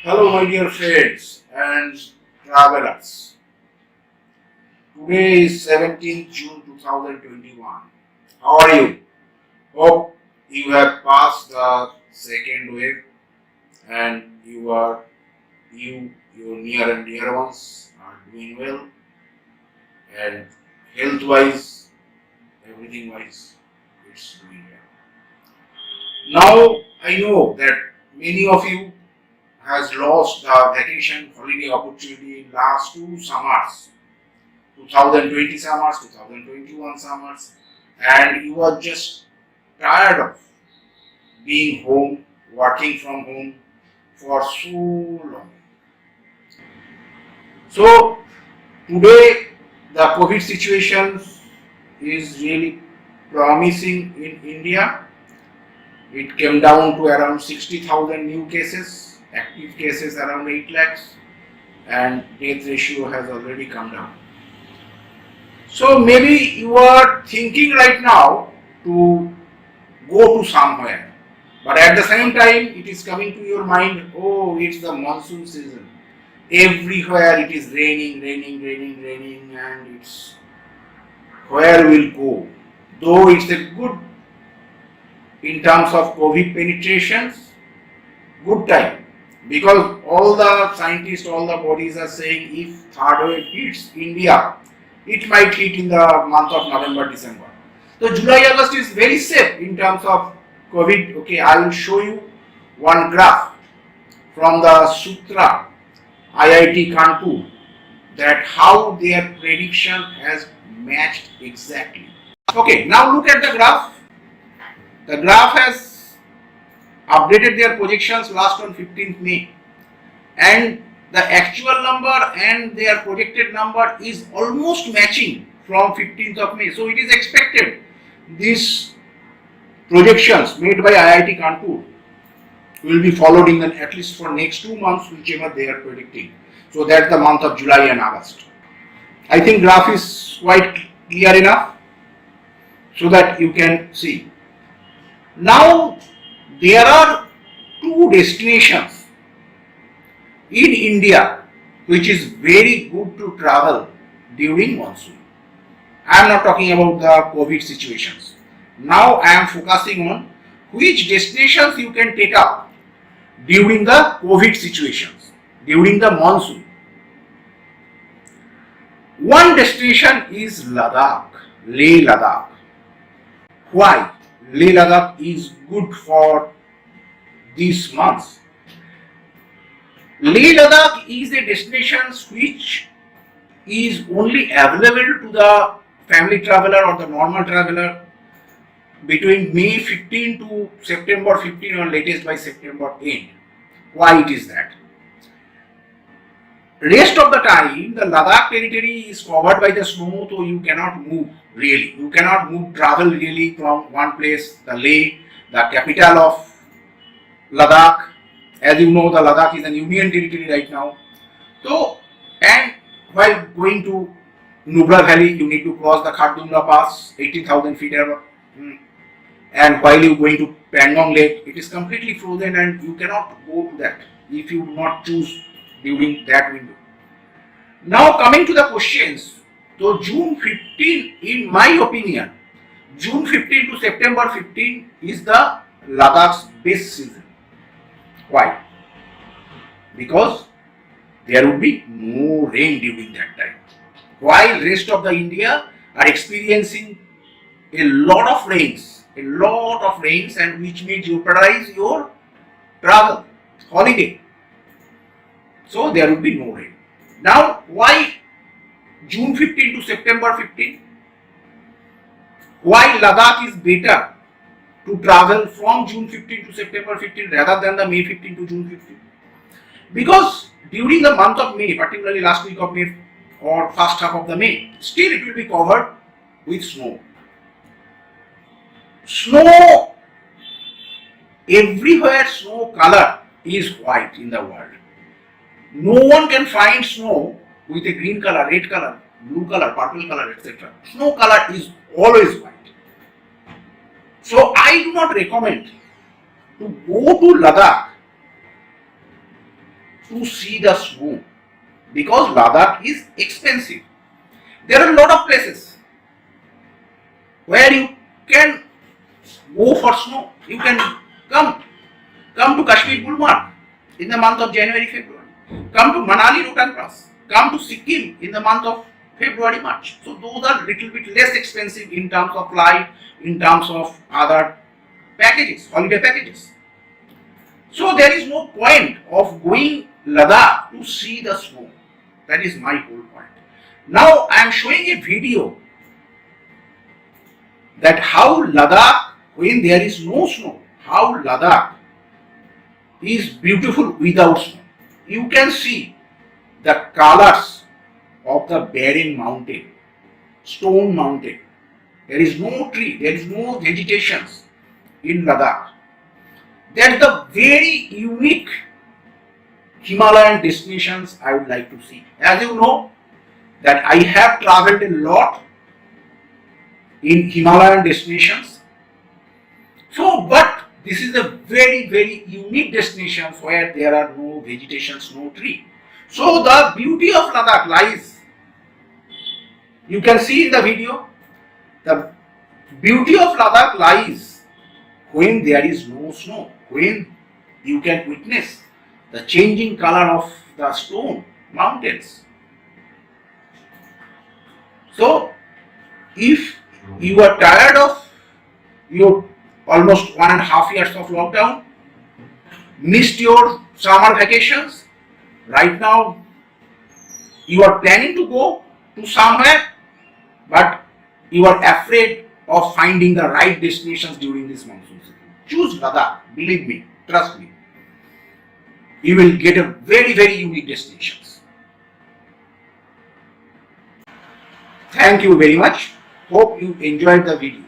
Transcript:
Hello, my dear friends and travelers. Today is 17th June 2021. How are you? Hope you have passed the second wave and your near and dear ones are doing well and health wise, everything wise, it's doing well. Now I know that many of you has lost the vacation holiday opportunity in last two summers, 2020 summers, 2021 summers, and you are just tired of being home, working from home for so long. So today the COVID situation is really promising in India. It came down to around 60,000 new cases, active cases around 8 lakhs, and death ratio has already come down. So maybe you are thinking right now to go to somewhere, but at the same time it is coming to your mind, oh, it's the monsoon season. Everywhere it is raining, and it's where we'll go. Though it's a good in terms of COVID penetrations, good time, because all the scientists, all the bodies are saying if third wave hits India, it might hit in the month of November, December. So July, August is very safe in terms of COVID. Okay, I will show you one graph from the Sutra IIT Kanpur that how their prediction has matched exactly. Okay, now look at the graph. The graph has updated their projections last on 15th May, and the actual number and their projected number is almost matching from 15th of May. So it is expected these projections made by IIT Kanpur will be followed in at least for next 2 months, whichever they are predicting. So that's the month of July and August. I think graph is quite clear enough so that you can see. Now there are two destinations in India which is very good to travel during monsoon. I am not talking about the COVID situations. Now I am focusing on which destinations you can take up during the COVID situations, during the monsoon. One destination is Ladakh, Leh Ladakh. Why? Leh Ladakh is good for these months. Leh Ladakh is a destination which is only available to the family traveler or the normal traveler between May 15 to September 15 or latest by September end. Why it is that? Rest of the time, the Ladakh territory is covered by the snow, so you cannot move really. You cannot move, travel really from one place, the Leh, the capital of Ladakh. As you know, the Ladakh is an union territory right now. So, and while going to Nubra Valley, you need to cross the Khardungla Pass, 18,000 feet above. And while you going to Pangong Lake, it is completely frozen and you cannot go to that if you do not choose during that window. Now coming to the questions, so June 15, in my opinion, June 15 to September 15 is the Ladakh's best season. Why? Because there would be no rain during that time. While rest of the India are experiencing a lot of rains, and which may jeopardize your travel, holiday. So there will be no rain. Now why June 15 to September 15? Why Ladakh is better to travel from June 15 to September 15 rather than the May 15 to June 15? Because during the month of May, particularly last week of May or first half of the May, still it will be covered with snow. Snow, everywhere snow color is white in the world. No one can find snow with a green color, red color, blue color, purple color, etc. Snow color is always white. So I do not recommend to go to Ladakh to see the snow because Ladakh is expensive. There are a lot of places where you can go for snow. You can come to Kashmir Gulmarg in the month of January, February. Come to Manali Rohtang Pass. Come to Sikkim in the month of February, March. So those are little bit less expensive in terms of flight, in terms of other packages, holiday packages. So there is no point of going Ladakh to see the snow. That is my whole point. Now I am showing a video that how Ladakh, when there is no snow, how Ladakh is beautiful without snow. You can see the colors of the barren mountain, stone mountain. There is no tree, there is no vegetation in Ladakh. That's the very unique Himalayan destinations I would like to see. As you know, that I have traveled a lot in Himalayan destinations. So, but this is a very, very unique destination where there are no vegetation, no tree. So the beauty of Ladakh lies, you can see in the video, the beauty of Ladakh lies when there is no snow, when you can witness the changing color of the stone mountains. So if you are tired of your almost 1.5 years of lockdown, missed your summer vacations, right now you are planning to go to somewhere, but you are afraid of finding the right destinations during this monsoon season. Choose Ladakh, believe me, trust me. You will get a very, very unique destinations. Thank you very much. Hope you enjoyed the video.